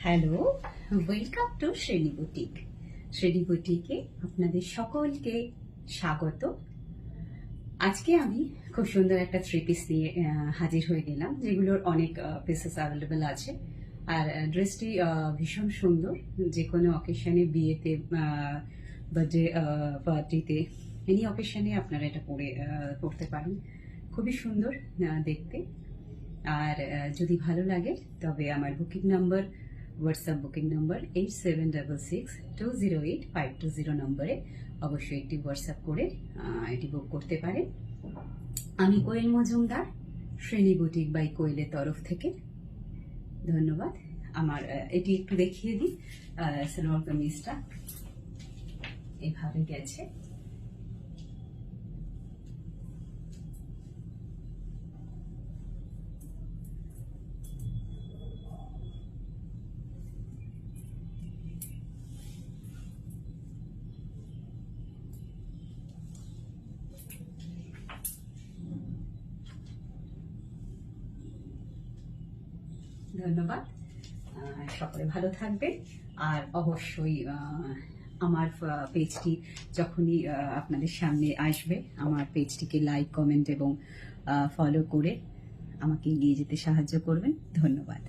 Hello, welcome to শ্রেণী boutique. শ্রেণী বুটিকে আপনাদের সকলকে স্বাগত। আজকে আমি খুব সুন্দর একটা থ্রি পিস নিয়ে হাজির হয়ে গেলাম, যেগুলোর অনেক পিসেস অ্যাভেলেবেল আছে। আর ড্রেসটি ভীষণ সুন্দর, যে কোনো অকেশনে, বিয়েতে, বার্থডে পার্টিতে, এনি অকেশনে আপনারা এটা পরতে পারেন। খুবই সুন্দর দেখতে। আর যদি ভালো লাগে তবে আমার booking number, WhatsApp booking number 8766208520 নম্বরে অবশ্যই একটি হোয়াটসঅ্যাপ করে এটি বুক করতে পারেন। আমি কোয়েল মজুমদার, শ্রেণী বুটিক বাই কোয়েলের তরফ থেকে। ধন্যবাদ। আমার এটি একটু দেখিয়ে দিই। সালোয়ার কামিজটা এভাবে গেছে। ধন্যবাদ। সকলে ভালো থাকবে। আর অবশ্যই আমার পেজটি যখনই আপনাদের সামনে আসবে, আমার পেজটিকে লাইক, কমেন্ট এবং ফলো করে আমাকে এগিয়ে যেতে সাহায্য করবেন। ধন্যবাদ।